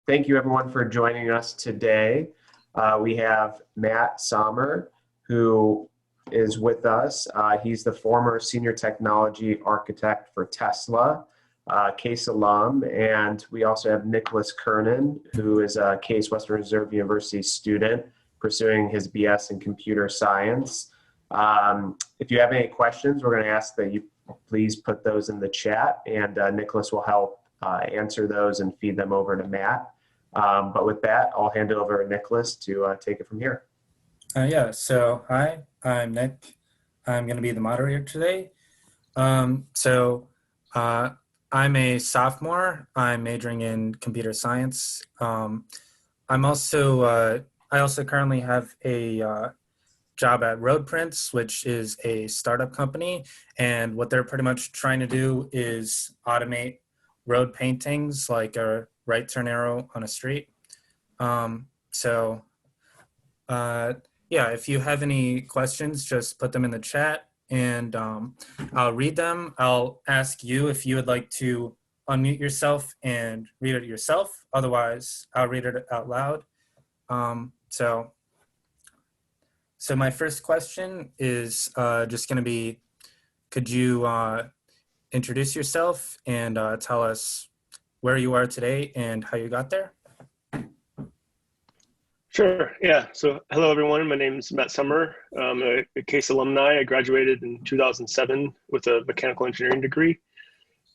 Thank you everyone for joining us today. We have Matt Sommer, who is with us. He's the former senior technology architect for Tesla, Case alum, and we also have Nicholas Kernan, who is a Case Western Reserve University student pursuing his BS in computer science. If you have any questions, we're going to ask that you please put those in the chat, and Nicholas will help answer those and feed them over to Matt. But with that, I'll hand it over to Nicholas to take it from here. Hi, I'm Nick. I'm going to be the moderator today. I'm a sophomore. I'm majoring in computer science. I also currently have a job at Roadprints, which is a startup company. And what they're pretty much trying to do is automate road paintings, like a right turn arrow on a street. If you have any questions, just put them in the chat and I'll read them. I'll ask you if you would like to unmute yourself and read it yourself. Otherwise, I'll read it out loud. So my first question is just going to be, could you introduce yourself and tell us where you are today and how you got there? Sure. Yeah. So hello, everyone. My name is Matt Sommer. I'm a Case alumni. I graduated in 2007 with a mechanical engineering degree.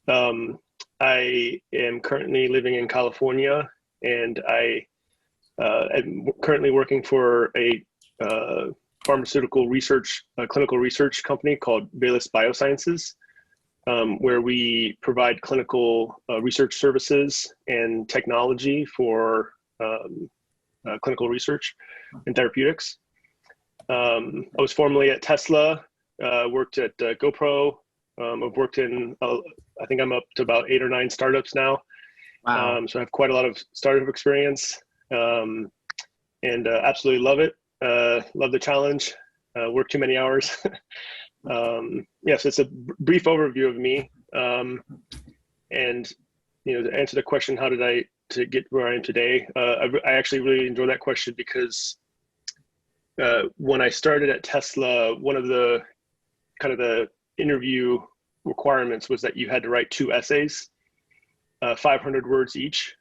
I am currently living in California, and I am currently working for a pharmaceutical research, clinical research company called Veale Biosciences, where we provide clinical research services and technology for clinical research and therapeutics. I was formerly at Tesla, worked at GoPro. I've worked in, I think I'm up to about 8 or 9 startups now. Wow. So I have quite a lot of startup experience, and absolutely love it. Love the challenge, work too many hours. So it's a brief overview of me. And, to answer the question, how did I to get where I am today? I actually really enjoy that question because when I started at Tesla, one of the kind of the interview requirements was that you had to write 2 essays, 500 words each.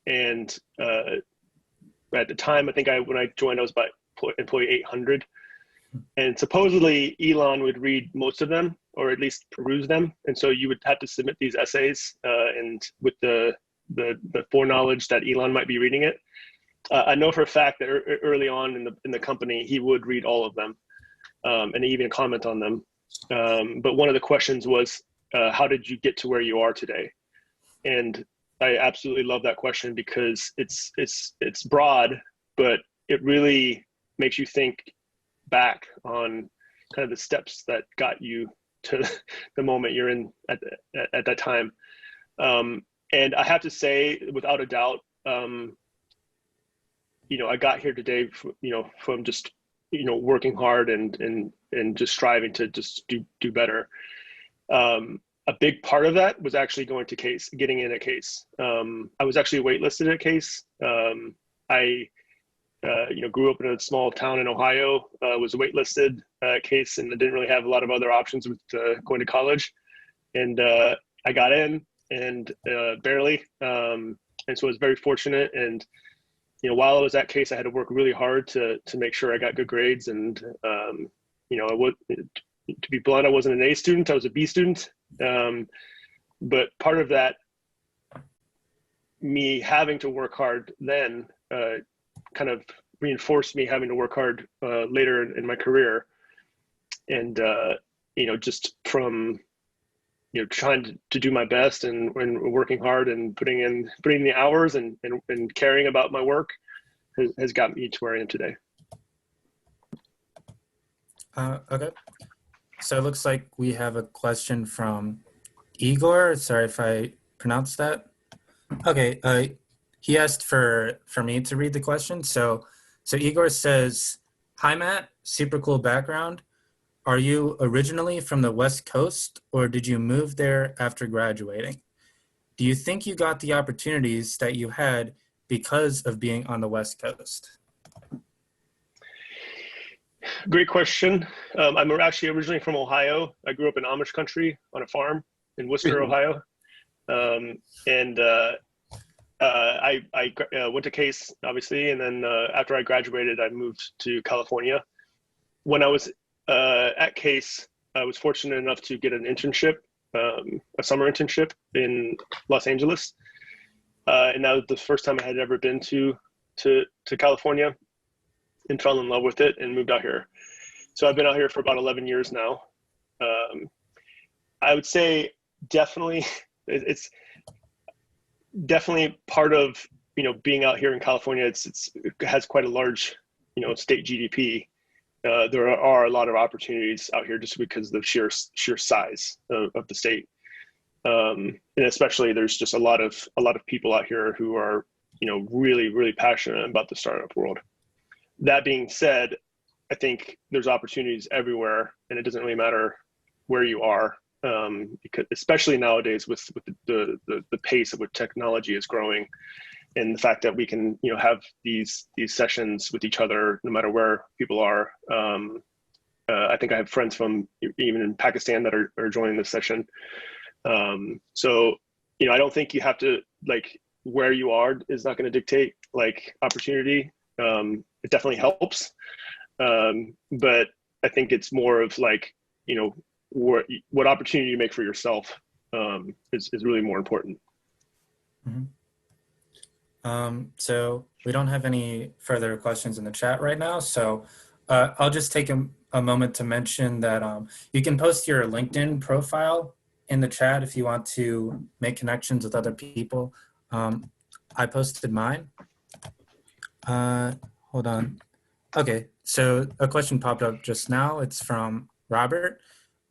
And at the time, I think when I joined, I was about employee 800. And supposedly Elon would read most of them, or at least peruse them. And so you would have to submit these essays, and with the foreknowledge that Elon might be reading it. I know for a fact that early on in the company, he would read all of them, and even comment on them. But one of the questions was, how did you get to where you are today? And I absolutely love that question because it's broad, but it really makes you think back on kind of the steps that got you to the moment you're in at that time. And I have to say, without a doubt, I got here today, from just, working hard and just striving to just do better. A big part of that was actually getting in at Case. I was actually waitlisted at Case. I grew up in a small town in Ohio, was waitlisted at Case, and I didn't really have a lot of other options with going to college. And I got in, and barely. And so I was very fortunate. And, while I was at Case, I had to work really hard to make sure I got good grades. And, to be blunt, I wasn't an A student, I was a B student. But part of that, me having to work hard then, kind of reinforced me having to work hard later in my career. And, just from, trying to do my best and working hard and putting in the hours and caring about my work has got me to where I am today. Okay. So it looks like we have a question from Igor. Sorry if I pronounced that. Okay. He asked for me to read the question. So Igor says, "Hi, Matt, super cool background. Are you originally from the West Coast, or did you move there after graduating? Do you think you got the opportunities that you had because of being on the West Coast? Great question. I'm actually originally from Ohio. I grew up in Amish country on a farm in Worcester, Ohio. I went to Case, obviously, and then after I graduated, I moved to California. When I was at Case, I was fortunate enough to get an internship, a summer internship in Los Angeles, and that was the first time I had ever been to California, and fell in love with it and moved out here. So I've been out here for about 11 years now. I would say definitely it's definitely part of, being out here in California. It has quite a large, state GDP. There are a lot of opportunities out here just because of the sheer size of the state. And especially there's just a lot of people out here who are, really, really passionate about the startup world. That being said, I think there's opportunities everywhere, and it doesn't really matter where you are, because especially nowadays with the pace at which technology is growing, and the fact that we can have these sessions with each other no matter where people are. I think I have friends from even in Pakistan that are joining this session. So I don't think you have to, like, where you are is not going to dictate like opportunity. It definitely helps. But I think it's more of like, what opportunity you make for yourself is really more important. Mm-hmm. So we don't have any further questions in the chat right now. So I'll just take a moment to mention that you can post your LinkedIn profile in the chat if you want to make connections with other people. I posted mine. Hold on. Okay, so a question popped up just now. It's from Robert.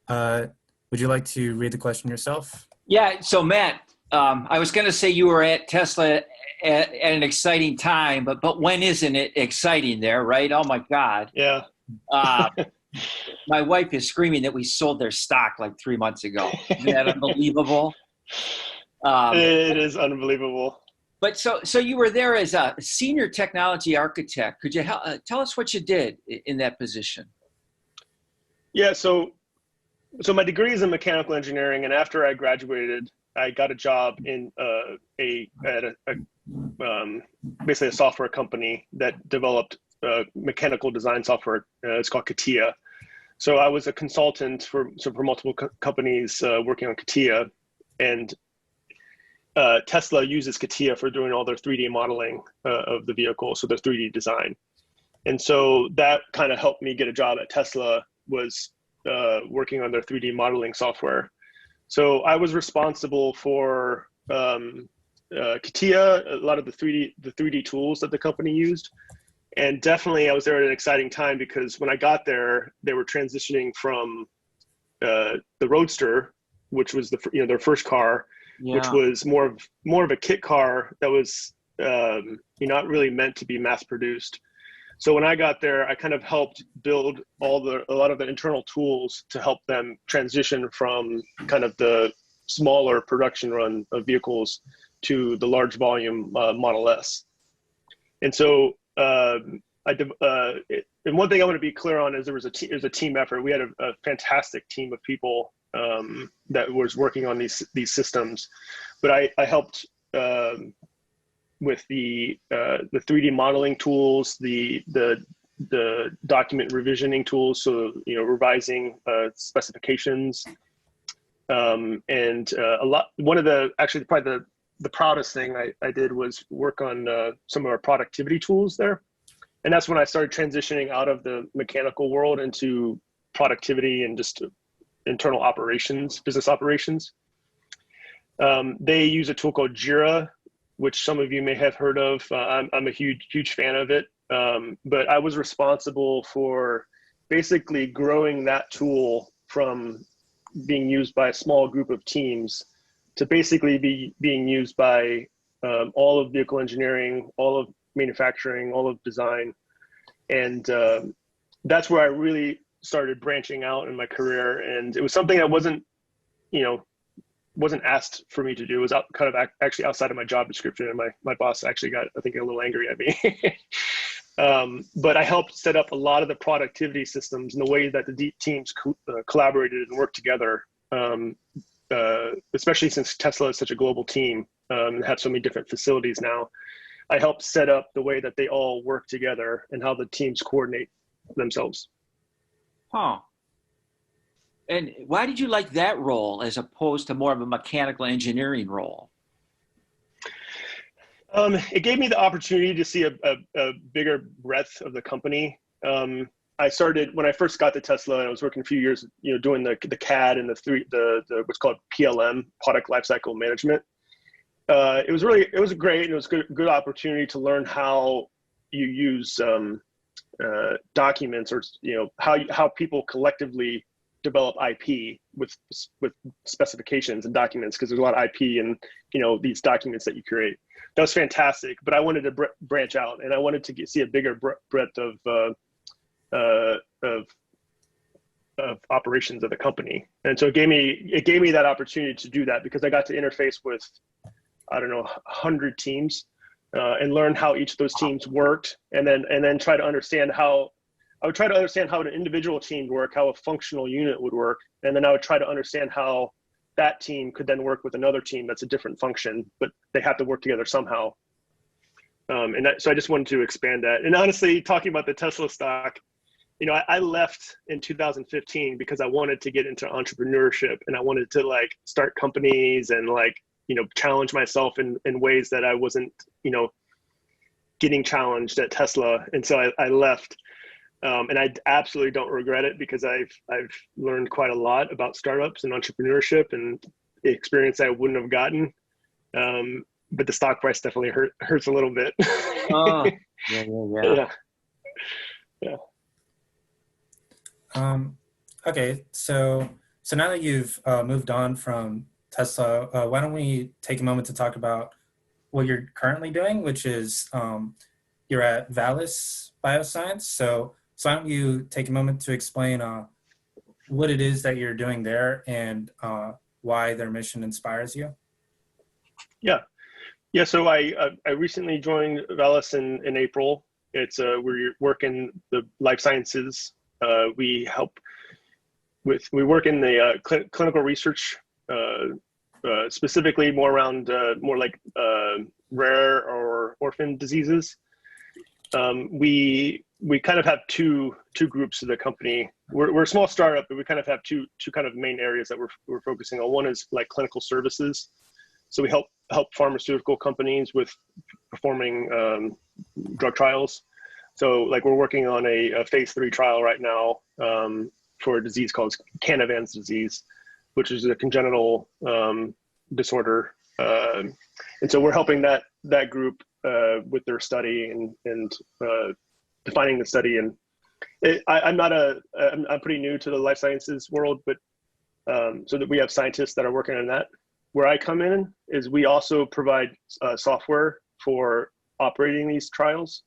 Would you like to read the question yourself? Yeah, so Matt, I was going to say you were at Tesla at an exciting time, but when isn't it exciting there, right? Oh my God. Yeah. My wife is screaming that we sold their stock like 3 months ago. Isn't that unbelievable? It is unbelievable. But so you were there as a senior technology architect. Could you tell us what you did in that position? Yeah, so my degree is in mechanical engineering, and after I graduated, I got a job in basically a software company that developed mechanical design software. It's called CATIA. So I was a consultant for multiple companies working on CATIA, and Tesla uses CATIA for doing all their 3D modeling of the vehicle, so their 3D design. And so that kind of helped me get a job at Tesla, was working on their 3D modeling software. So I was responsible for CATIA, a lot of the 3D tools that the company used. And definitely I was there at an exciting time, because when I got there, they were transitioning from the Roadster, which was their first car, which was more of a kit car that was not really meant to be mass produced. So when I got there, I kind of helped build a lot of the internal tools to help them transition from kind of the smaller production run of vehicles to the large volume Model S. And so and one thing I want to be clear on is there was a team effort. We had a fantastic team of people that was working on these systems, but I helped with the 3D modeling tools, the document revisioning tools, so revising specifications, and one of probably the proudest thing I did was work on some of our productivity tools there. And that's when I started transitioning out of the mechanical world into productivity and just internal operations, business operations. They use a tool called Jira, which some of you may have heard of. I'm a huge fan of it. But I was responsible for basically growing that tool from being used by a small group of teams to basically being used by all of vehicle engineering, all of manufacturing, all of design. And that's where I really started branching out in my career. And it was something that wasn't, wasn't asked for me to do. It was actually outside of my job description, and my boss actually got, I think, a little angry at me. But I helped set up a lot of the productivity systems and the way that the teams collaborated and worked together, especially since Tesla is such a global team and have so many different facilities now. I helped set up the way that they all work together and how the teams coordinate themselves. Huh. And why did you like that role as opposed to more of a mechanical engineering role? It gave me the opportunity to see a bigger breadth of the company. I started when I first got to Tesla, and I was working a few years, doing the CAD and the what's called PLM, product lifecycle management. It was great, and it was good opportunity to learn how you use documents, or how people collectively develop IP with specifications and documents, because there's a lot of IP in these documents that you create. That was fantastic, but I wanted to branch out, and I wanted to see a bigger breadth of operations of the company. And so it gave me that opportunity to do that, because I got to interface with, I don't know, 100 teams and learn how each of those teams worked, and then try to understand how an individual team would work, how a functional unit would work, and then I would try to understand how that team could then work with another team that's a different function, but they have to work together somehow. So I just wanted to expand that. And honestly, talking about the Tesla stock, I left in 2015 because I wanted to get into entrepreneurship, and I wanted to start companies and challenge myself in ways that I wasn't, getting challenged at Tesla. And so I left. And I absolutely don't regret it, because I've learned quite a lot about startups and entrepreneurship and experience I wouldn't have gotten. But the stock price definitely hurts a little bit. Oh, yeah. Okay, so now that you've moved on from Tesla, why don't we take a moment to talk about what you're currently doing, which is you're at Veale Bioscience. So why don't you take a moment to explain what it is that you're doing there and why their mission inspires you? Yeah. So I recently joined Veale in April. It's we work in the life sciences. We work in the clinical research, specifically more around more like rare or orphan diseases. We kind of have two groups of the company. We're a small startup, but we kind of have two kind of main areas that we're focusing on. One is like clinical services. So we help pharmaceutical companies with performing drug trials. So like we're working on a phase 3 trial right now for a disease called Canavan's disease, which is a congenital disorder. And so we're helping that group with their study and defining the study. And I'm pretty new to the life sciences world, but so that we have scientists that are working on that. Where I come in is we also provide software for operating these trials.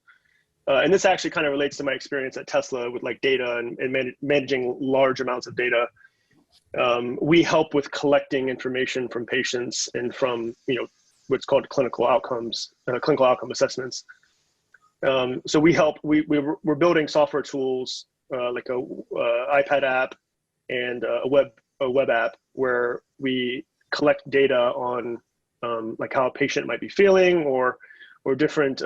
And this actually kind of relates to my experience at Tesla with like data and managing large amounts of data. We help with collecting information from patients and from, what's called clinical outcome assessments. So we help, we're building software tools like a iPad app and a web app where we collect data on like how a patient might be feeling or different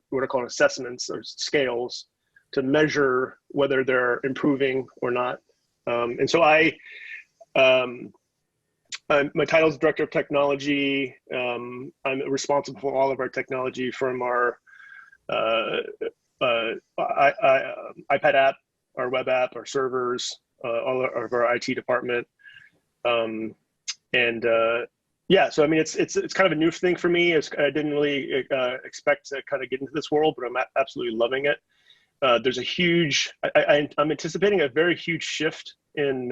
what are called assessments or scales to measure whether they're improving or not. And so my title is Director of Technology. I'm responsible for all of our technology from our iPad app, our web app, our servers, all of our IT department. Yeah, so I mean, it's kind of a new thing for me. I didn't really expect to kind of get into this world, but I'm absolutely loving it. There's a huge, I'm anticipating a very huge shift in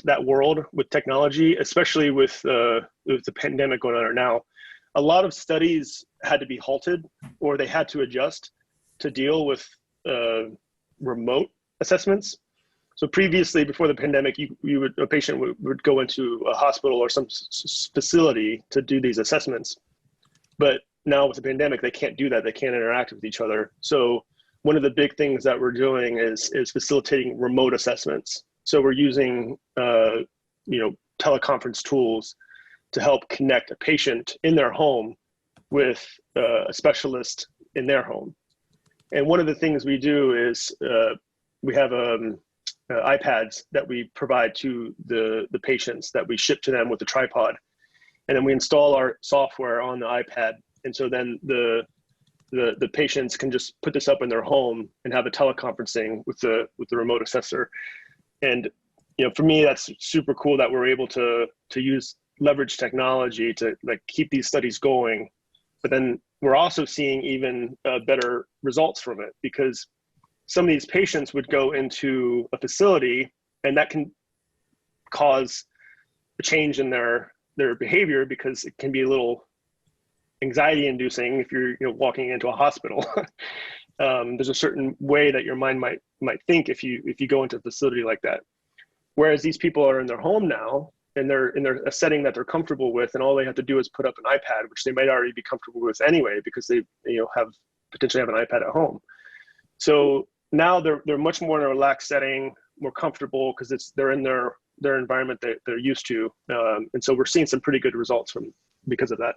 that world with technology, especially with the pandemic going on right now. A lot of studies had to be halted or they had to adjust to deal with remote assessments. So previously, before the pandemic, a patient would go into a hospital or some facility to do these assessments. But now with the pandemic, they can't do that. They can't interact with each other. So one of the big things that we're doing is facilitating remote assessments. So we're using, teleconference tools to help connect a patient in their home with a specialist in their home. And one of the things we do is we have iPads that we provide to the patients that we ship to them with a tripod. And then we install our software on the iPad. And so then the patients can just put this up in their home and have a teleconferencing with the remote assessor. And for me, that's super cool that we're able to leverage technology to keep these studies going. But then we're also seeing even better results from it, because some of these patients would go into a facility and that can cause a change in their behavior, because it can be a little anxiety inducing if you're walking into a hospital. There's a certain way that your mind might think if you go into a facility like that. Whereas these people are in their home now, and they're in a setting that they're comfortable with, and all they have to do is put up an iPad, which they might already be comfortable with anyway, because they potentially have an iPad at home. So now they're much more in a relaxed setting, more comfortable, because they're in their environment that they're used to, and so we're seeing some pretty good results because of that.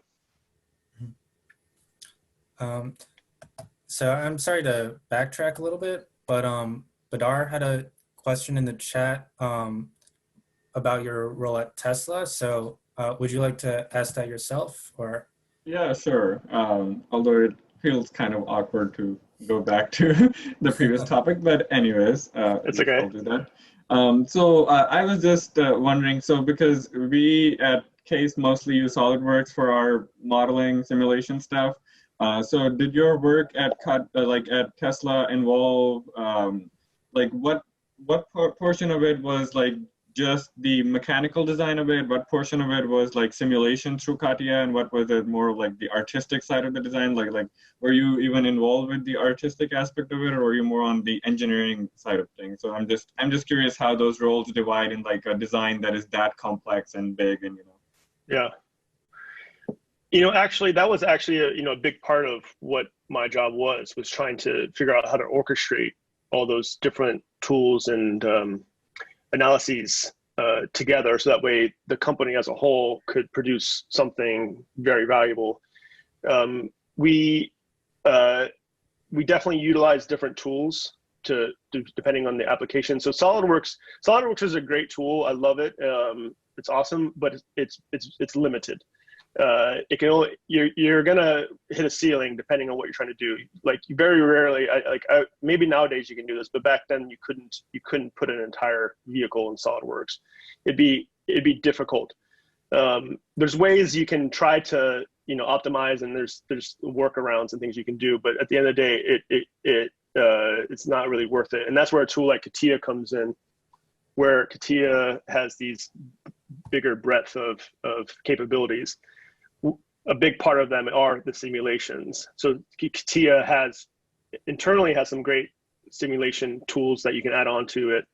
So I'm sorry to backtrack a little bit, but Badar had a question in the chat about your role at Tesla. So would you like to ask that yourself, or? Yeah, sure. Although it feels kind of awkward to go back to the previous topic, but anyways, it's okay. I'll do that. So I was just wondering, so because we at Case mostly use SolidWorks for our modeling simulation stuff, so did your work at Tesla involve what portion of it was just the mechanical design of it? What portion of it was simulation through CATIA, and what was it more the artistic side of the design? Were you even involved with the artistic aspect of it, or were you more on the engineering side of things? So I'm just curious how those roles divide in a design that is that complex and big, and Yeah. Actually, that was actually a big part of what my job was trying to figure out how to orchestrate all those different tools and analyses together, so that way the company as a whole could produce something very valuable. We definitely utilize different tools depending on the application. So SolidWorks is a great tool. I love it. It's awesome, but it's limited. It can only, you're gonna hit a ceiling depending on what you're trying to do. Very rarely, maybe nowadays you can do this, but back then you couldn't put an entire vehicle in SolidWorks. It'd be difficult. There's ways you can try to optimize, and there's workarounds and things you can do, but at the end of the day, it's not really worth it. And that's where a tool like CATIA comes in, where CATIA has these bigger breadth of capabilities. A big part of them are the simulations. So CATIA internally has some great simulation tools that you can add on to it,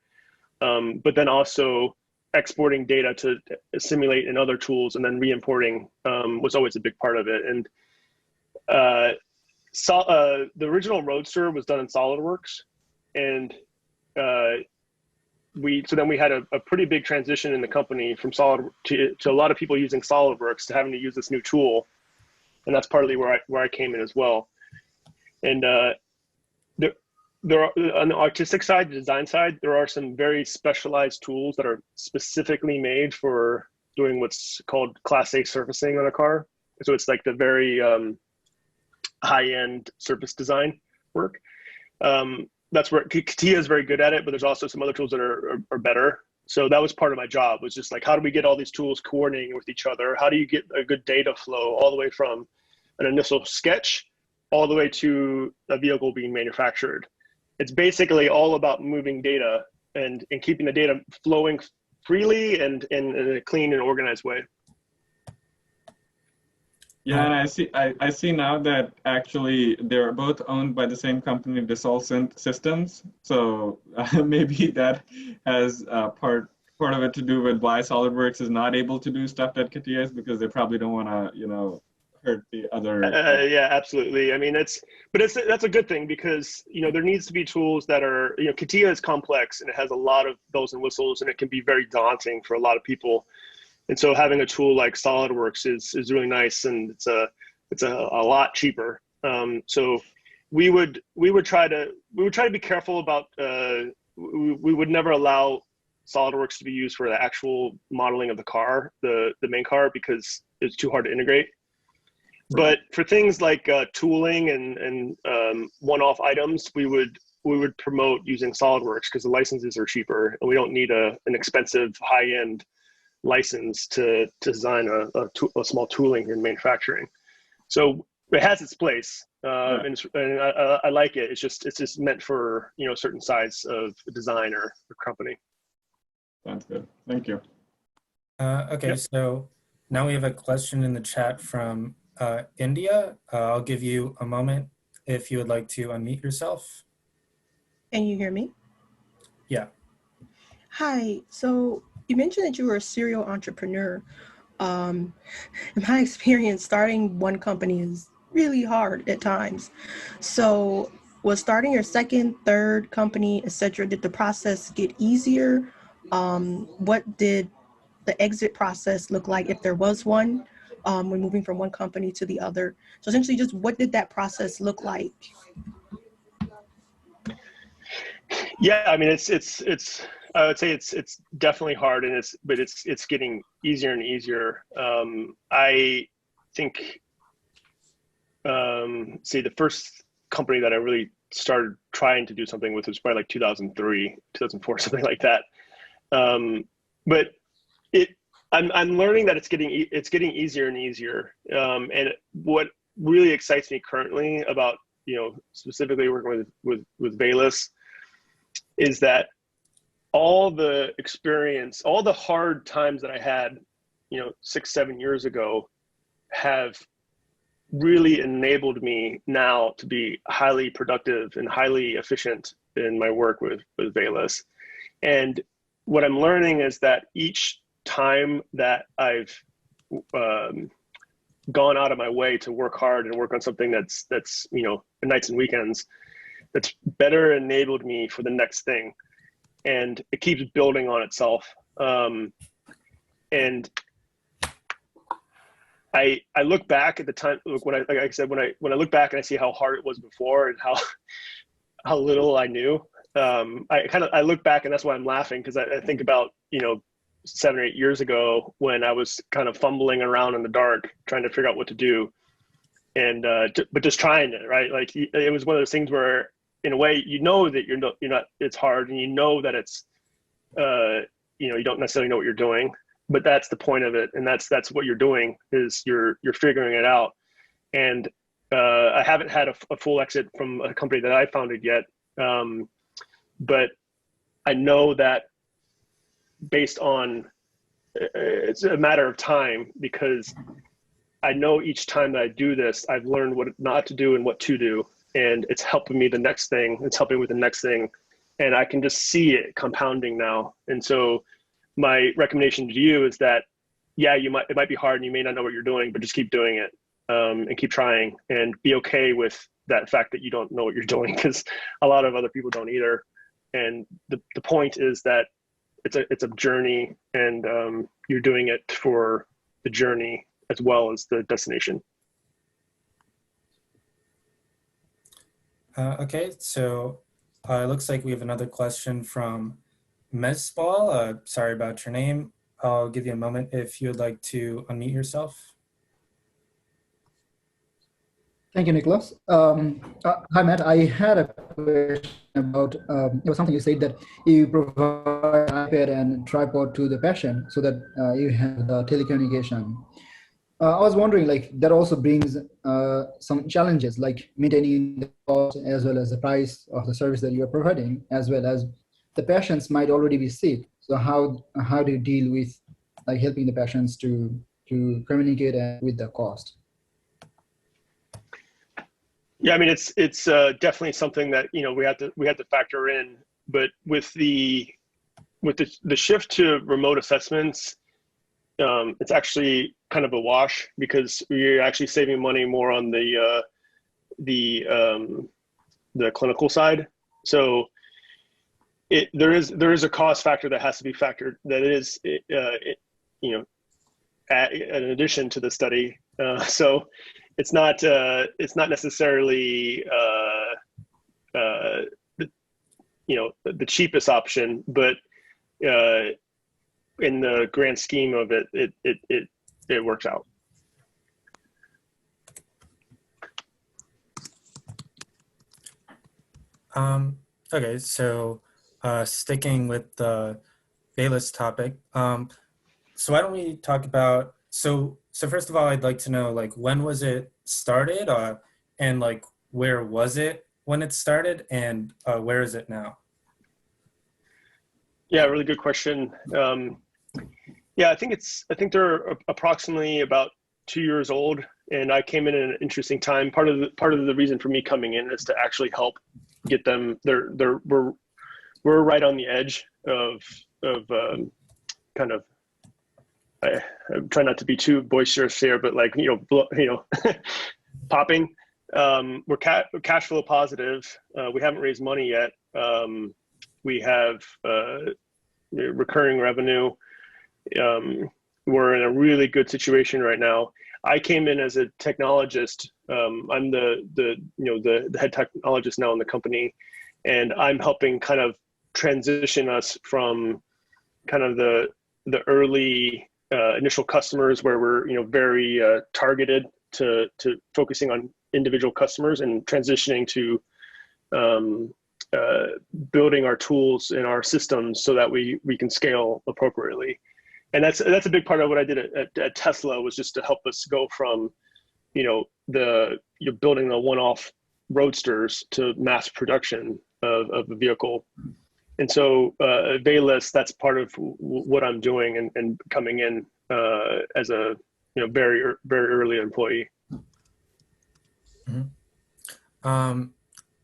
but then also exporting data to simulate in other tools, and then re-importing was always a big part of it. And the original Roadster was done in SolidWorks, and then we had a pretty big transition in the company from to a lot of people using SolidWorks to having to use this new tool, and that's partly where I came in as well. And there are, on the artistic side, the design side, there are some very specialized tools that are specifically made for doing what's called Class A surfacing on a car. So it's the very high-end surface design work. That's where CATIA is very good at it, but there's also some other tools that are better. So that was part of my job, was just how do we get all these tools coordinating with each other? How do you get a good data flow all the way from an initial sketch all the way to a vehicle being manufactured? It's basically all about moving data and keeping the data flowing freely and in a clean and organized way. Yeah, and I see now that actually they're both owned by the same company, Dassault Systems. So maybe that has part of it to do with why SolidWorks is not able to do stuff that CATIA is, because they probably don't want to, hurt the other. Yeah, absolutely. I mean, that's a good thing, because there needs to be tools that are, CATIA is complex and it has a lot of bells and whistles, and it can be very daunting for a lot of people. And so having a tool like SolidWorks is really nice, and it's a lot cheaper. So we would try to be careful about we would never allow SolidWorks to be used for the actual modeling of the car, the main car, because it's too hard to integrate. But for things like tooling and one-off items, we would promote using SolidWorks, because the licenses are cheaper, and we don't need an expensive high-end license to design a small tooling in manufacturing. So it has its place, and I like it. It's just meant for certain size of design or company. Sounds good. Thank you. Okay, yep. So now we have a question in the chat from India. I'll give you a moment if you would like to unmute yourself. Can you hear me? Yeah. Hi. So you mentioned that you were a serial entrepreneur. In my experience, starting one company is really hard at times. So was starting your second, third company, etc., did the process get easier? What did the exit process look like, if there was one, when moving from one company to the other? So essentially, just what did that process look like? Yeah, I mean, it's I would say it's definitely hard, and it's getting easier and easier. I think the first company that I really started trying to do something with was probably like 2003, 2004, something like that. But I'm learning that it's getting easier and easier. And what really excites me currently about specifically working with Veale is that all the experience, all the hard times that I had 6-7 years ago have really enabled me now to be highly productive and highly efficient in my work with Veale. And what I'm learning is that each time that I've gone out of my way to work hard and work on something that's nights and weekends, that's better enabled me for the next thing, and it keeps building on itself. And I look back at the time, when I look back and I see how hard it was before and how little I knew. I look back, and that's why I'm laughing, because I think about 7 or 8 years ago when I was kind of fumbling around in the dark trying to figure out what to do, and but just trying it, right? Like, it was one of those things where, in a way, that you're not, it's hard, and that it's you don't necessarily know what you're doing, but that's the point of it, and that's what you're doing, is you're figuring it out. And I haven't had a full exit from a company that I founded yet, but I know that based on, it's a matter of time, because I know each time that I do this, I've learned what not to do and what to do, and it's helping me the next thing. It's helping with the next thing, and I can just see it compounding now. And so my recommendation to you is that, yeah, it might be hard and you may not know what you're doing, but just keep doing it, and keep trying, and be okay with that fact that you don't know what you're doing, because a lot of other people don't either. And the point is that it's a journey, and you're doing it for the journey as well as the destination. Okay, so it looks like we have another question from Mesbal. Sorry about your name. I'll give you a moment if you would like to unmute yourself. Thank you, Nicholas. Hi, Matt. I had a question about, it was something you said, that you provide iPad and tripod to the patient so that you have the telecommunication. I was wondering, like, that also brings some challenges, like maintaining the cost as well as the price of the service that you are providing, as well as the patients might already be sick. So how do you deal with, like, helping the patients to communicate with the cost? Yeah, I mean, it's definitely something that, you know, we had to factor in, but with the shift to remote assessments, it's actually kind of a wash because you're actually saving money more on the clinical side. So there is a cost factor that has to be factored. That is, you know, in addition to the study. So it's not necessarily you know, the cheapest option, but in the grand scheme of it, it works out. Okay, so sticking with the Veale's topic, so why don't we talk about, so first of all, I'd like to know, like, when was it started, and like, where was it when it started, and where is it now? Yeah, really good question. Yeah, I think they're approximately about 2 years old, and I came in at an interesting time. Part of the reason for me coming in is to actually help get them. We're right on the edge of kind of. I try not to be too boisterous here, but like, you know, popping. We're cash flow positive. We haven't raised money yet. We have recurring revenue. We're in a really good situation right now. I came in as a technologist. I'm the head technologist now in the company, and I'm helping kind of transition us from kind of the early initial customers where we're, you know, very targeted to focusing on individual customers and transitioning to building our tools and our systems so that we can scale appropriately. And that's a big part of what I did at Tesla, was just to help us go from, you know, you're building the one-off roadsters to mass production of a vehicle. And so Veale, that's part of what I'm doing and coming in as a, you know, very early employee. Mm-hmm.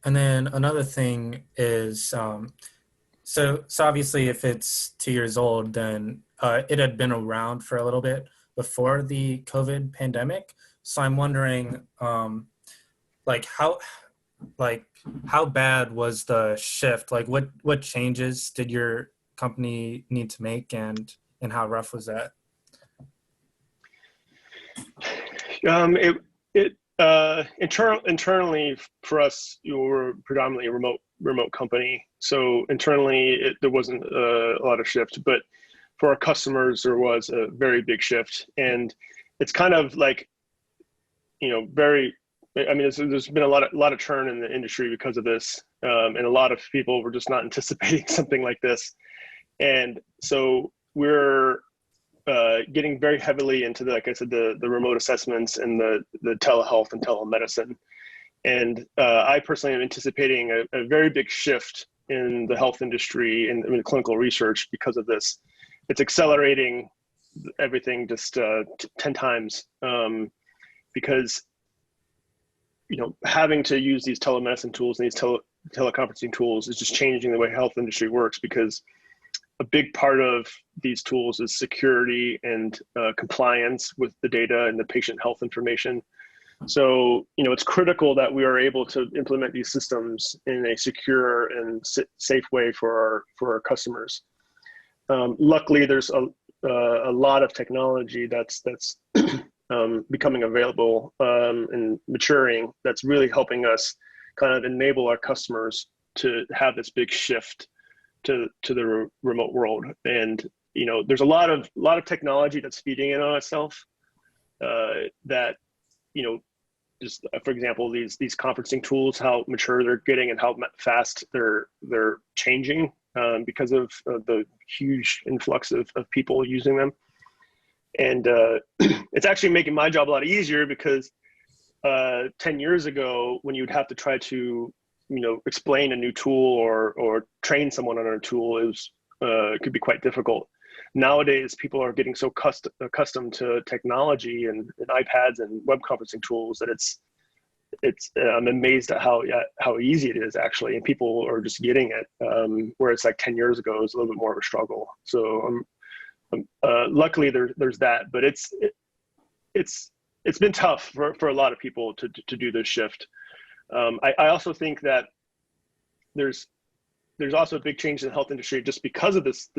And then another thing is, so obviously if it's 2 years old, then it had been around for a little bit before the COVID pandemic. So I'm wondering, like how bad was the shift? Like what changes did your company need to make, and how rough was that? Internally for us, we were predominantly a remote company. So internally, there wasn't a lot of shift, but for our customers, there was a very big shift. And it's kind of like, you know, I mean, there's been a lot of churn in the industry because of this. And a lot of people were just not anticipating something like this. And so we're getting very heavily into like I said, the remote assessments and the telehealth and telemedicine. And I personally am anticipating a very big shift in the health industry and in clinical research because of this. It's accelerating everything just 10 times because, you know, having to use these telemedicine tools and these teleconferencing tools is just changing the way health industry works, because a big part of these tools is security and compliance with the data and the patient health information. So, you know, it's critical that we are able to implement these systems in a secure and safe way for our customers. Luckily, there's a lot of technology that's becoming available and maturing, that's really helping us kind of enable our customers to have this big shift to the remote world. And, you know, there's a lot of technology that's feeding in on itself that, you know, just for example, these conferencing tools, how mature they're getting and how fast they're changing because of the huge influx of people using them. And it's actually making my job a lot easier, because 10 years ago, when you'd have to try to, you know, explain a new tool or train someone on a tool, it could be quite difficult. Nowadays, people are getting so accustomed to technology and iPads and web conferencing tools that I'm amazed at how easy it is actually, and people are just getting it. Whereas like 10 years ago, it was a little bit more of a struggle. So luckily there's that, but it's been tough for a lot of people to do this shift. I also think that there's also a big change in the health industry just because of this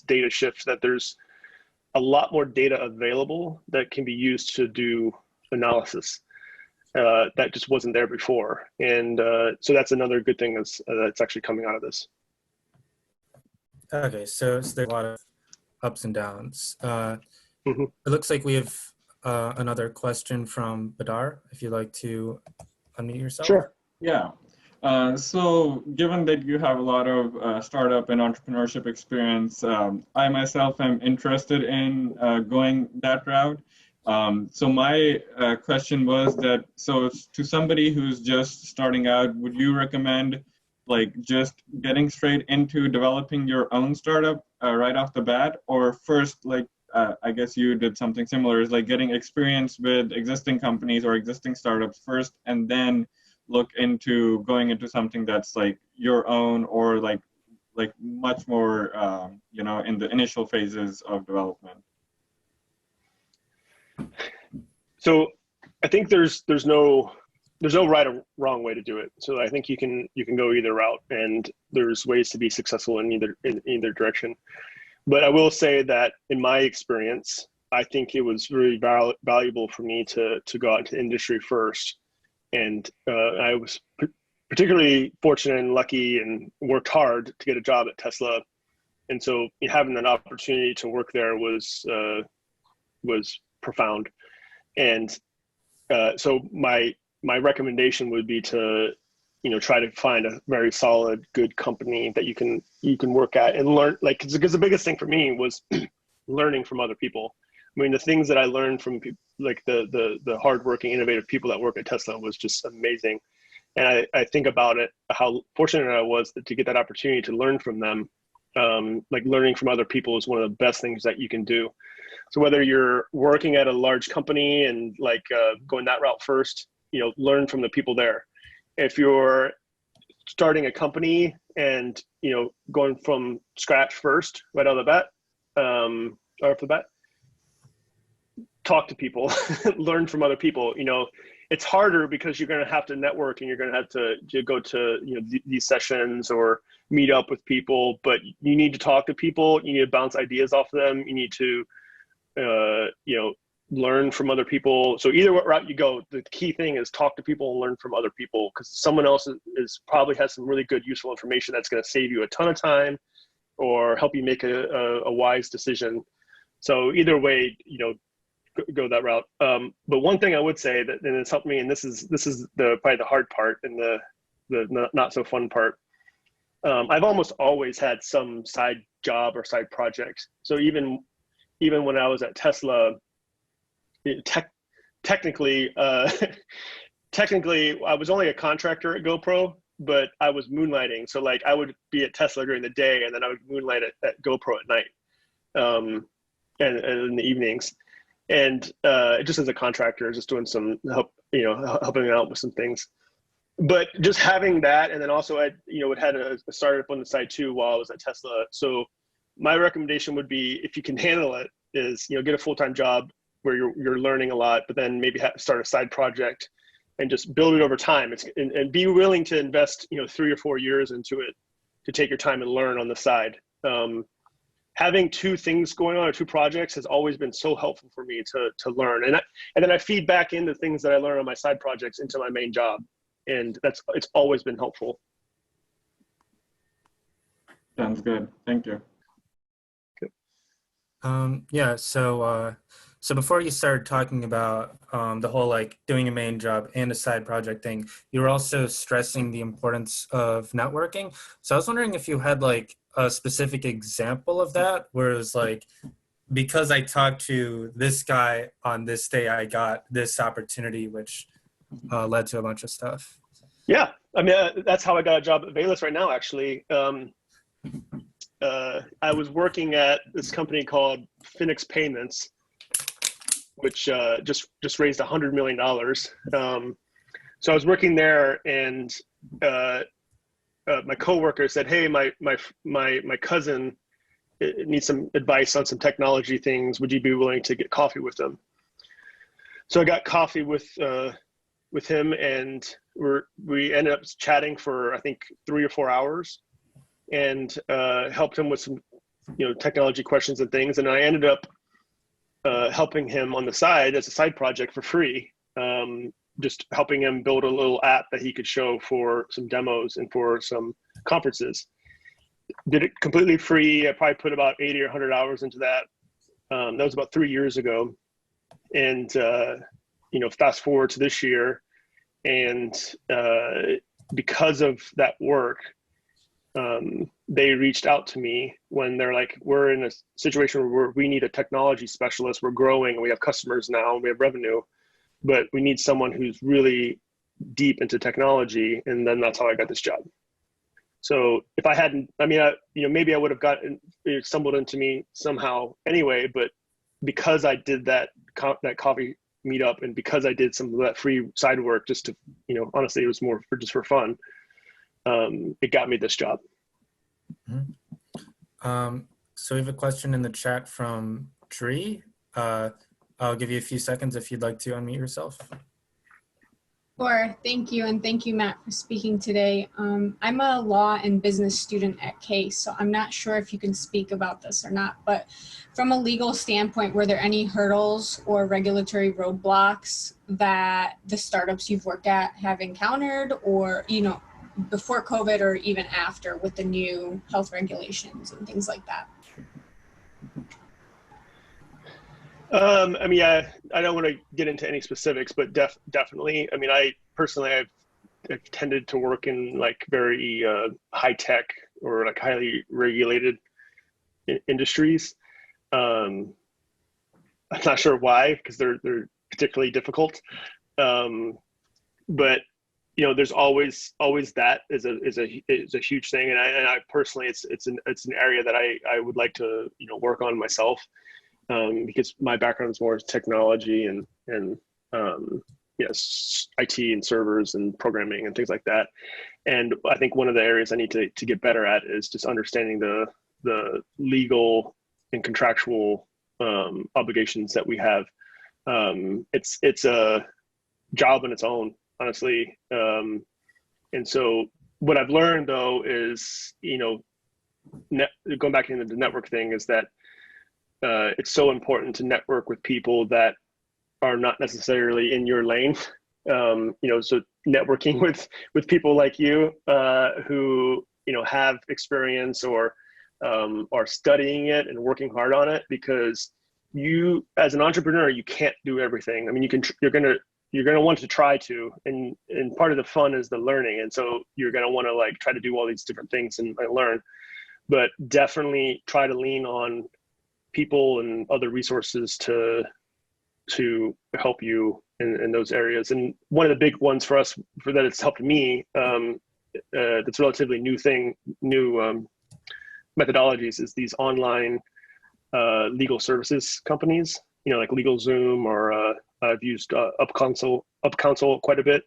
data shift, that there's a lot more data available that can be used to do analysis that just wasn't there before. And so that's another good thing that's actually coming out of this. Okay, so there's a lot of ups and downs. Mm-hmm. It looks like we have another question from Badar, if you'd like to unmute yourself. Sure. Yeah. So given that you have a lot of startup and entrepreneurship experience, I myself am interested in going that route. So my question was that, so to somebody who's just starting out, would you recommend like just getting straight into developing your own startup right off the bat, or first, like, I guess you did something similar, is like getting experience with existing companies or existing startups first, and then look into going into something that's like your own, or like much more, you know, in the initial phases of development? So I think there's no right or wrong way to do it. So I think you can go either route, and there's ways to be successful in either direction. But I will say that in my experience, I think it was really valuable for me to go out into industry first. And I was particularly fortunate and lucky and worked hard to get a job at Tesla. And so having that opportunity to work there was profound. And so my recommendation would be to, try to find a very solid, good company that you can work at and learn. Like, because the biggest thing for me was learning from other people. I mean, the things that I learned from like the hardworking, innovative people that work at Tesla was just amazing. And I think about it, how fortunate I was to get that opportunity to learn from them. Like, learning from other people is one of the best things that you can do. So whether you're working at a large company and like going that route first, learn from the people there. If you're starting a company and, going from scratch first, right out of the bat, talk to people, learn from other people. It's harder because you're going to have to network, and you're going to have to go to, these sessions or meet up with people, but you need to talk to people. You need to bounce ideas off of them. You need to, learn from other people. So either what route you go, the key thing is talk to people and learn from other people, because someone else is probably has some really good, useful information that's going to save you a ton of time or help you make a wise decision. So either way, go that route. But one thing I would say that, and it's helped me, and this is probably the hard part and the not so fun part. I've almost always had some side job or side project. So even when I was at Tesla, technically I was only a contractor at GoPro, but I was moonlighting. So like, I would be at Tesla during the day, and then I would moonlight at GoPro at night, and in the evenings. And just as a contractor, just doing some help, helping out with some things. But just having that, and then also I, had a startup on the side too while I was at Tesla. So my recommendation would be, if you can handle it, is get a full-time job where you're learning a lot, but then maybe start a side project and just build it over time. And be willing to invest 3 or 4 years into it, to take your time and learn on the side. Having two things going on, or two projects, has always been so helpful for me to learn. And then I feed back into things that I learn on my side projects into my main job. And it's always been helpful. Sounds good. Thank you. Yeah, so before you started talking about the whole like doing a main job and a side project thing, you were also stressing the importance of networking. So I was wondering if you had like a specific example of that, where it was like, because I talked to this guy on this day, I got this opportunity, which led to a bunch of stuff. Yeah, I mean, that's how I got a job at Veale right now, actually. I was working at this company called Phoenix Payments, which just raised $100 million. So I was working there, and my coworker said, "Hey, my cousin needs some advice on some technology things. Would you be willing to get coffee with them?" So I got coffee with him, and we ended up chatting for, I think, 3 or 4 hours, and helped him with some technology questions and things. And I ended up helping him on the side as a side project for free, just helping him build a little app that he could show for some demos and for some conferences. Did it completely free. I probably put about 80 or 100 hours into that. That was about 3 years ago. And, fast forward to this year, and because of that work, they reached out to me when they're like, we're in a situation where we need a technology specialist. We're growing, and we have customers now, and we have revenue, but we need someone who's really deep into technology. And then that's how I got this job. So if I hadn't, maybe I would have it stumbled into me somehow anyway, but because I did that coffee meetup, and because I did some of that free side work, just to, honestly, it was more for fun. It got me this job. So we have a question in the chat from Dree. I'll give you a few seconds if you'd like to unmute yourself. Sure, thank you. And thank you, Matt, for speaking today. I'm a law and business student at Case, so I'm not sure if you can speak about this or not, but from a legal standpoint, were there any hurdles or regulatory roadblocks that the startups you've worked at have encountered, or, before COVID or even after, with the new health regulations and things like that? I don't want to get into any specifics, but definitely. I personally, I've tended to work in like very high tech or like highly regulated industries. I'm not sure why, because they're particularly difficult. But there's always that is a huge thing, and I personally, it's an area that I would like to work on myself. Because my background is more technology and yes, IT and servers and programming and things like that. And I think one of the areas I need to get better at is just understanding the legal and contractual obligations that we have. It's a job in its own, honestly. And so what I've learned, though, is, going back into the network thing, is that it's so important to network with people that are not necessarily in your lane. So networking with people like you who have experience or are studying it and working hard on it, because you, as an entrepreneur, you can't do everything. You're gonna want to try to, and part of the fun is the learning, and so you're gonna want to try to do all these different things and learn, but definitely try to lean on people and other resources to help you in those areas. And one of the big ones for us, for that it's helped me, that's relatively new methodologies, is these online legal services companies, like LegalZoom, or I've used UpCounsel quite a bit.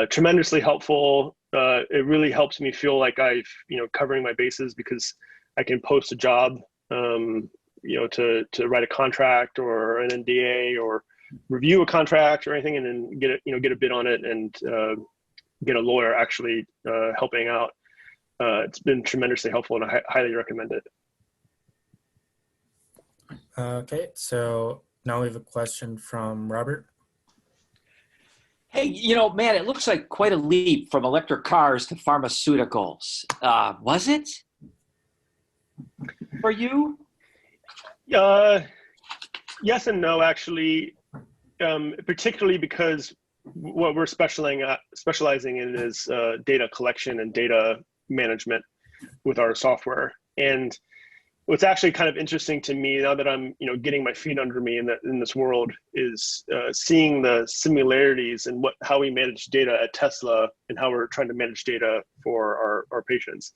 Tremendously helpful. It really helps me feel like I've covering my bases, because I can post a job, to write a contract or an NDA or review a contract or anything, and then get a bid on it, and get a lawyer actually helping out. It's been tremendously helpful, and I highly recommend it. Okay, so now we have a question from Robert. Hey, man, it looks like quite a leap from electric cars to pharmaceuticals. Was it for you? Yes and no, actually, particularly because what we're specializing in is data collection and data management with our software. And what's actually kind of interesting to me now that I'm getting my feet under me in this world is seeing the similarities in how we manage data at Tesla and how we're trying to manage data for our patients.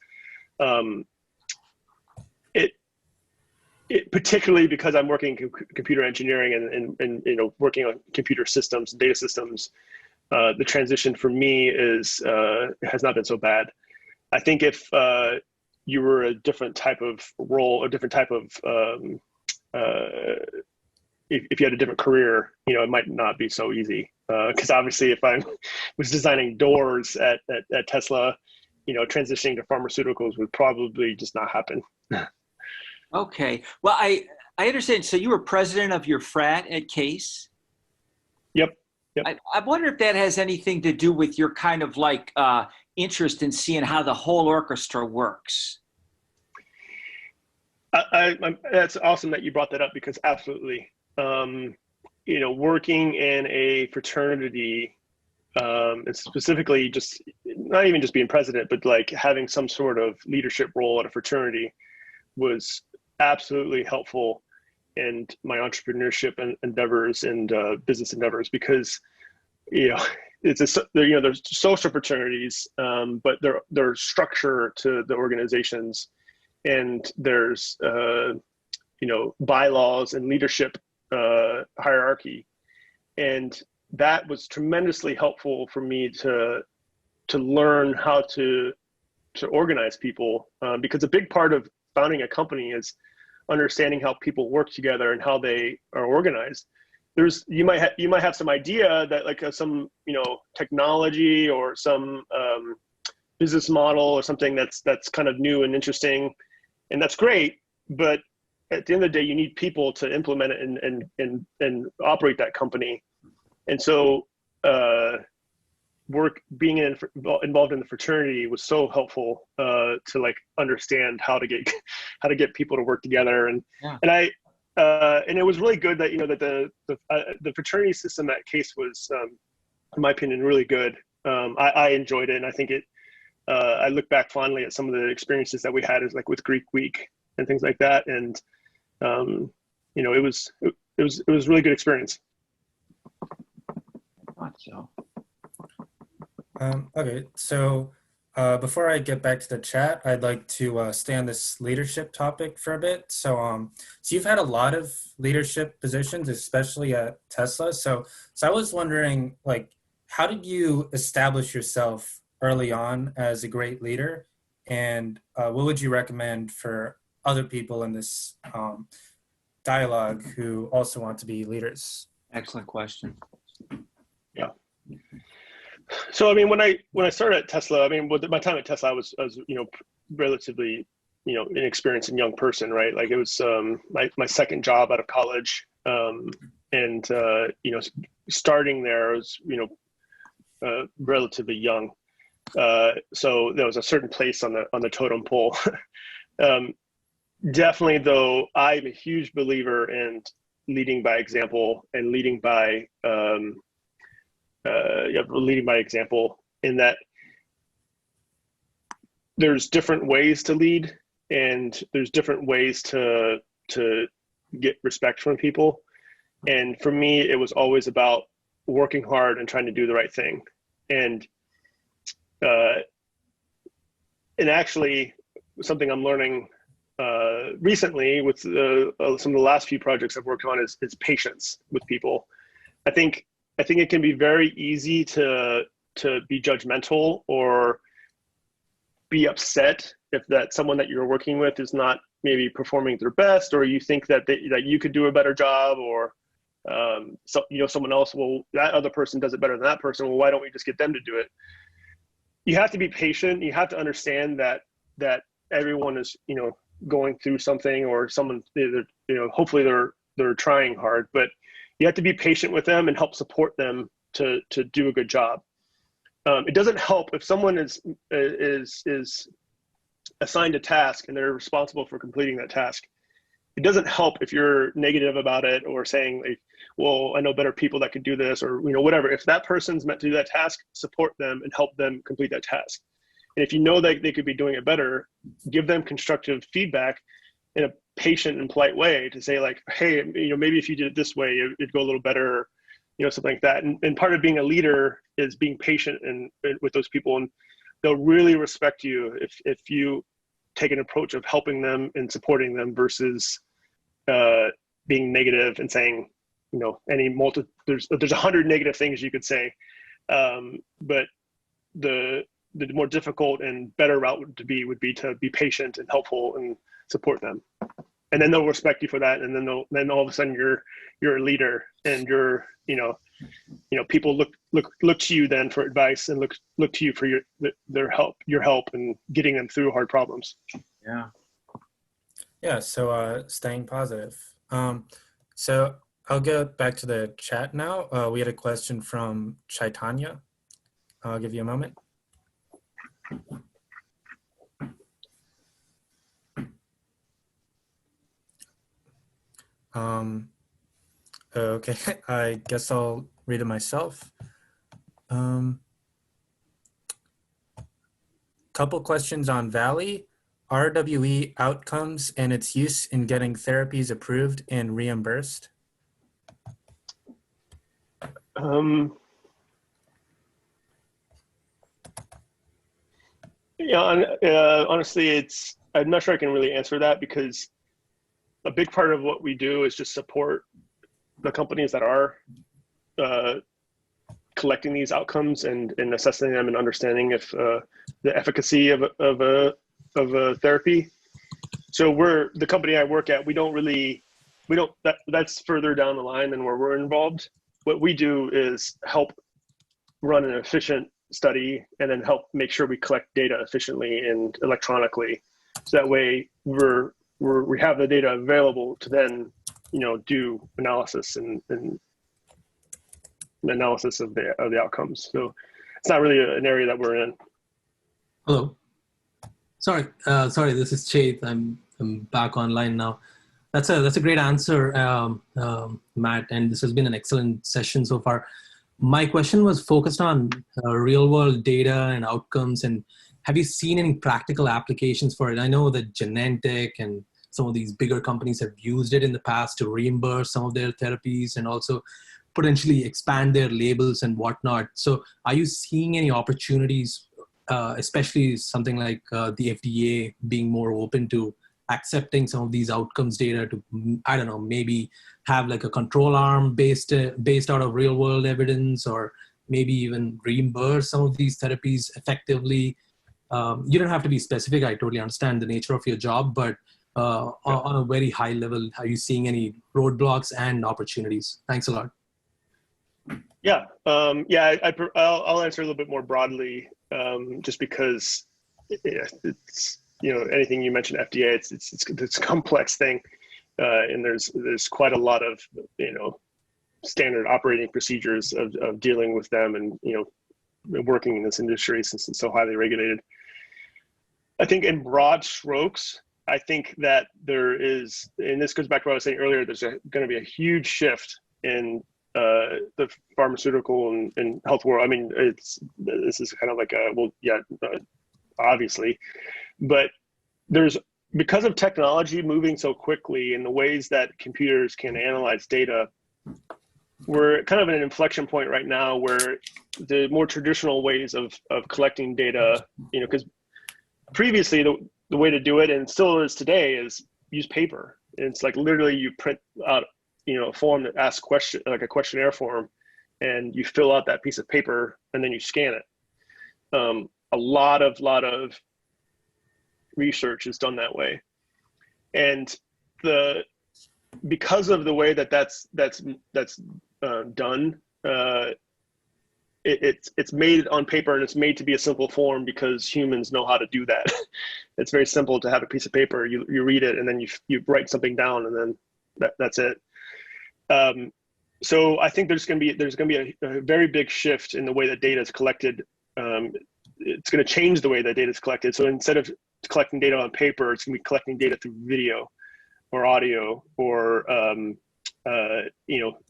It particularly because I'm working in computer engineering and working on computer systems, data systems, the transition for me has not been so bad. I think if you were a different type of role, a different type of if you had a different career, it might not be so easy. Because obviously, if I was designing doors at Tesla, transitioning to pharmaceuticals would probably just not happen. Okay. Well, I understand. So you were president of your frat at Case? Yep. I wonder if that has anything to do with your kind of like interest in seeing how the whole orchestra works. That's awesome that you brought that up, because absolutely, working in a fraternity, and specifically just not even just being president, but like having some sort of leadership role at a fraternity was absolutely helpful in my entrepreneurship endeavors and business endeavors, because there's social fraternities, but there's structure to the organizations, and there's bylaws and leadership hierarchy, and that was tremendously helpful for me to learn how to organize people, because a big part of founding a company is understanding how people work together and how they are organized. You might have some idea that like some technology or some business model or something that's kind of new and interesting, and that's great, but at the end of the day, you need people to implement it and operate that company. And so being involved in the fraternity was so helpful to like understand how to get people to work together, and it was really good that that the fraternity system at Case was, in my opinion, really good. I enjoyed it, and I think I look back fondly at some of the experiences that we had, as like with Greek Week and things like that, and it was a really good experience. Okay, so before I get back to the chat, I'd like to stay on this leadership topic for a bit. So you've had a lot of leadership positions, especially at Tesla. So I was wondering, like, how did you establish yourself early on as a great leader? And what would you recommend for other people in this dialogue who also want to be leaders? Excellent question. Yeah. So, I mean, when I started at Tesla, I mean, with my time at Tesla, I was relatively, inexperienced and young person, right? Like it was my second job out of college. And starting there, I was, relatively young. So there was a certain place on the totem pole. Definitely, though, I'm a huge believer in leading by example and leading by example, in that there's different ways to lead, and there's different ways to get respect from people. And for me, it was always about working hard and trying to do the right thing. And actually, something I'm learning recently with some of the last few projects I've worked on is patience with people. I think it can be very easy to be judgmental or be upset if someone that you're working with is not maybe performing their best, or you think that you could do a better job, or someone else, well, that other person does it better than that person. Well, why don't we just get them to do it? You have to be patient. You have to understand that everyone is going through something, or someone hopefully they're trying hard, but you have to be patient with them and help support them to do a good job. It doesn't help if someone is assigned a task and they're responsible for completing that task. It doesn't help if you're negative about it or saying, like, well, I know better people that could do this, or whatever. If that person's meant to do that task, support them and help them complete that task. And if you know that they could be doing it better, give them constructive feedback in a patient and polite way to say, like, hey, maybe if you did it this way, it'd go a little better, something like that. And part of being a leader is being patient and with those people, and they'll really respect you if you take an approach of helping them and supporting them versus being negative and saying, there's 100 negative things you could say. But the more difficult and better route would be to be patient and helpful and support them, and then they'll respect you for that, and then all of a sudden you're a leader, and you're people look to you then for advice, and look to you for your help and getting them through hard problems. So staying positive. So I'll go back to the chat now. We had a question from Chaitanya. I'll give you a moment. Okay, I guess I'll read it myself. Couple questions on Veale, RWE outcomes and its use in getting therapies approved and reimbursed. Honestly, I'm not sure I can really answer that, because a big part of what we do is just support the companies that are collecting these outcomes and assessing them and understanding if the efficacy of a therapy. So the company I work at, that's further down the line than where we're involved. What we do is help run an efficient study and then help make sure we collect data efficiently and electronically. So that way we have the data available to then, do analysis and analysis of the outcomes. So it's not really an area that we're in. Hello. Sorry, this is Chet. I'm back online now. That's a great answer, Matt, and this has been an excellent session so far. My question was focused on real world data and outcomes, and have you seen any practical applications for it? I know that Genentech and some of these bigger companies have used it in the past to reimburse some of their therapies and also potentially expand their labels and whatnot. So are you seeing any opportunities, especially something like the FDA being more open to accepting some of these outcomes data to, I don't know, maybe have like a control arm based out of real world evidence, or maybe even reimburse some of these therapies effectively? You don't have to be specific. I totally understand the nature of your job, but on a very high level, are you seeing any roadblocks and opportunities? Thanks a lot. Yeah, I'll answer a little bit more broadly, just because it's anything you mentioned FDA, it's a complex thing, and there's quite a lot of standard operating procedures of dealing with them, and working in this industry since it's so highly regulated. I think in broad strokes, I think that there is, and this goes back to what I was saying earlier, there's going to be a huge shift in the pharmaceutical and health world. I mean, this is kind of like obviously, but because of technology moving so quickly and the ways that computers can analyze data, we're kind of at an inflection point right now where the more traditional ways of collecting data, because previously the way to do it, and still is today, is use paper. And it's like literally you print out a form that asks question, like a questionnaire form, and you fill out that piece of paper and then you scan it. A lot of research is done that way, and because of the way that's done, it's made on paper, and it's made to be a simple form because humans know how to do that. It's very simple to have a piece of paper, you read it, and then you write something down, and then that's it. So I think there's going to be a very big shift in the way that data is collected. It's going to change the way that data is collected. So instead of collecting data on paper, it's going to be collecting data through video or audio, or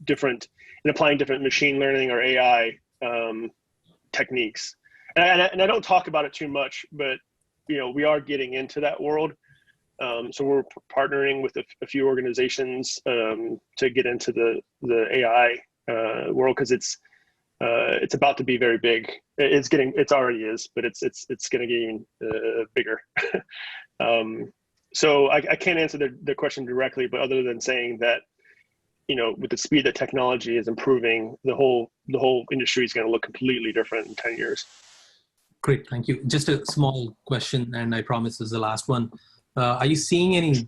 different, and applying different machine learning or AI techniques. And I don't talk about it too much, but we are getting into that world. So we're partnering with a few organizations to get into the AI world, because it's about to be very big. It already is, but it's going to get even bigger. So I can't answer the question directly, but other than saying that, with the speed that technology is improving, the whole industry is going to look completely different in 10 years. Great, thank you. Just a small question, and I promise this is the last one. Are you seeing any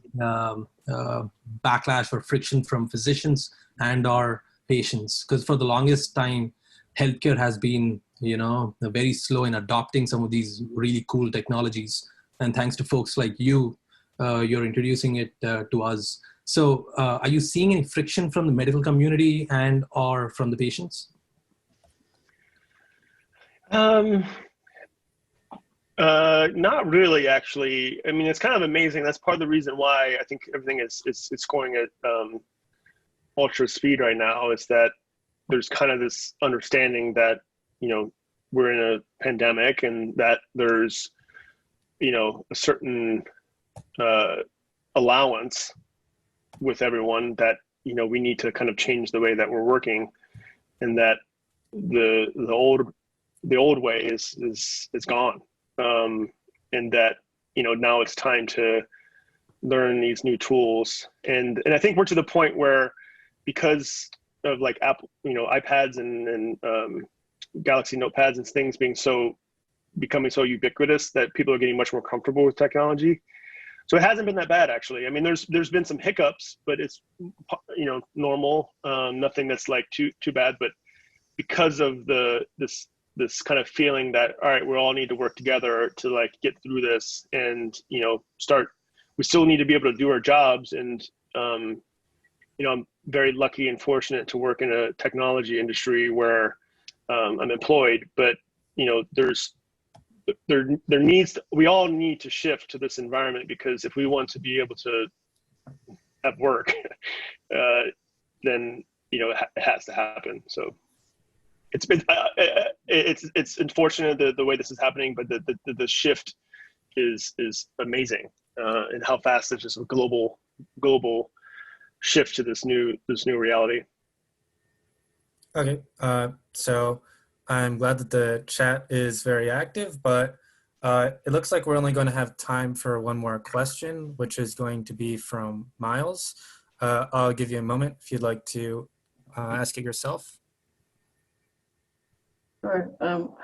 backlash or friction from physicians and or patients? Because for the longest time, healthcare has been, very slow in adopting some of these really cool technologies. And thanks to folks like you, you're introducing it to us. So are you seeing any friction from the medical community and or from the patients? Not really, actually. I mean, it's kind of amazing. That's part of the reason why I think everything is going at ultra speed right now, is that there's kind of this understanding that, we're in a pandemic and that there's, a certain allowance with everyone that, we need to kind of change the way that we're working, and that the old way is gone. And that, now it's time to learn these new tools. And I think we're to the point where, because of like Apple, iPads and Galaxy notepads and things becoming so ubiquitous, that people are getting much more comfortable with technology. So it hasn't been that bad, actually. I mean, there's been some hiccups, but it's, normal, nothing that's like too bad. But because of this kind of feeling that, all right, we all need to work together to like get through this, and we still need to be able to do our jobs. And I'm very lucky and fortunate to work in a technology industry where I'm employed, but we all need to shift to this environment, because if we want to be able to have work, then it has to happen. So it's been it's unfortunate the way this is happening, but the shift is amazing, and how fast there's just a global shift to this new reality. Okay, so I'm glad that the chat is very active, but it looks like we're only going to have time for one more question, which is going to be from Miles. I'll give you a moment if you'd like to ask it yourself. Sure.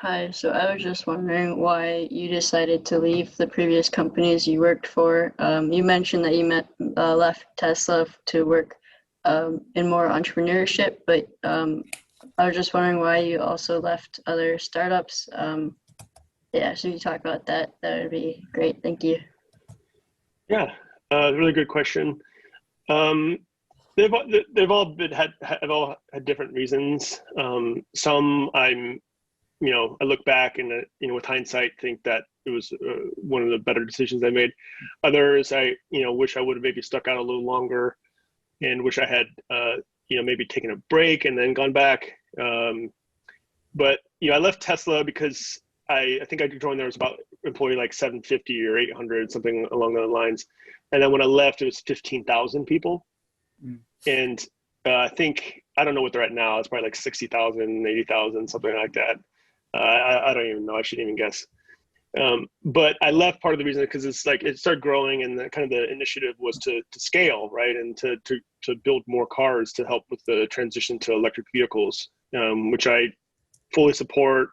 Hi. So I was just wondering why you decided to leave the previous companies you worked for. You mentioned that you left Tesla to work in more entrepreneurship, but I was just wondering why you also left other startups. Yeah, so you talk about that. That would be great. Thank you. Yeah, really good question. They've all had different reasons. Some I look back and with hindsight think that it was one of the better decisions I made. Others I wish I would have maybe stuck out a little longer, and wish I had maybe taken a break and then gone back. But I left Tesla because I think I joined there was about employee like 750 or 800, something along those lines. And then when I left, it was 15,000 people. And I don't know what they're at now. It's probably like 60,000, 80,000, something like that. I don't even know. I shouldn't even guess. But I left part of the reason because it's like it started growing, and the initiative was to scale, right, and to build more cars to help with the transition to electric vehicles, which I fully support,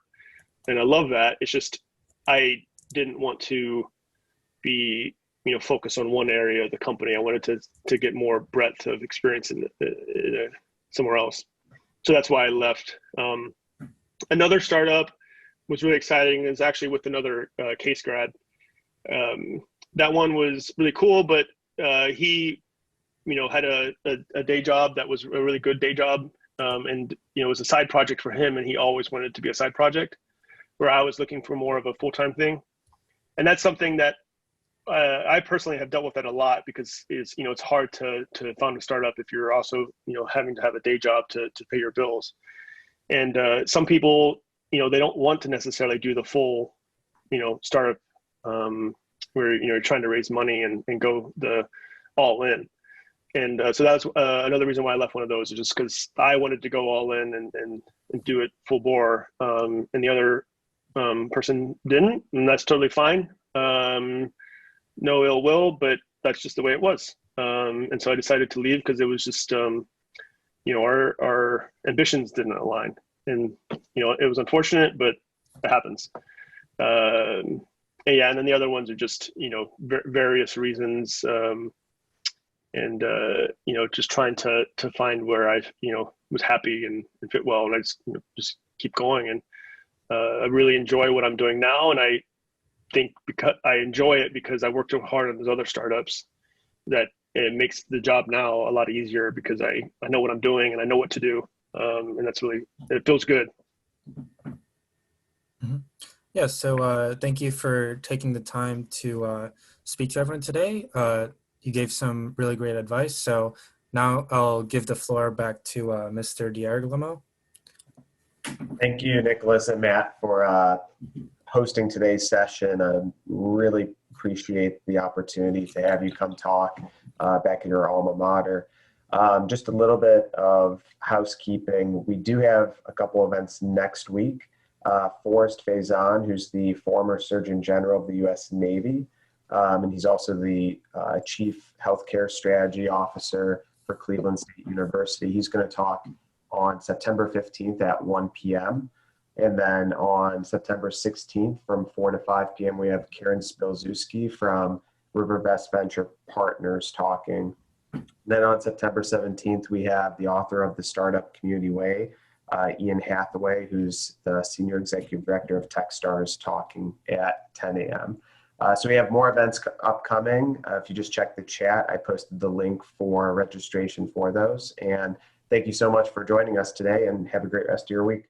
and I love that. It's just I didn't want to be focus on one area of the company. I wanted to get more breadth of experience in somewhere else. So that's why I left. Another startup was really exciting. Is actually with another case grad. That one was really cool, but he, had a day job that was a really good day job, and it was a side project for him, and he always wanted it to be a side project, where I was looking for more of a full-time thing. And that's something that I personally have dealt with that a lot, because it's hard to found a startup if you're also having to have a day job to pay your bills. And some people they don't want to necessarily do the full startup where you're trying to raise money and go the all in. And so that was another reason why I left one of those, is just because I wanted to go all in and do it full bore, and the other person didn't, and that's totally fine. No ill will, but that's just the way it was. And so I decided to leave because it was just our ambitions didn't align, and it was unfortunate, but it happens. And yeah, and then the other ones are just various reasons, and just trying to find where I was happy and fit well, and I just keep going. And I really enjoy what I'm doing now, and I think because I enjoy it because I worked so hard on those other startups, that it makes the job now a lot easier because I know what I'm doing and I know what to do, and it feels good. Mm-hmm. Yeah, so thank you for taking the time to speak to everyone today. You gave some really great advice. So now I'll give the floor back to Mr. D'Arglimo. Thank you, Nicholas and Matt, for hosting today's session. I really appreciate the opportunity to have you come talk back in your alma mater. Just a little bit of housekeeping. We do have a couple events next week. Forrest Faison, who's the former Surgeon General of the U.S. Navy, and he's also the Chief Healthcare Strategy Officer for Cleveland State University. He's going to talk on September 15th at 1 p.m. And then on September 16th from 4 to 5 p.m., we have Karen Spilzewski from Riverbest Venture Partners talking. Then on September 17th, we have the author of The Startup Community Way, Ian Hathaway, who's the Senior Executive Director of Techstars, talking at 10 a.m. So we have more events upcoming. If you just check the chat, I posted the link for registration for those. And thank you so much for joining us today, and have a great rest of your week.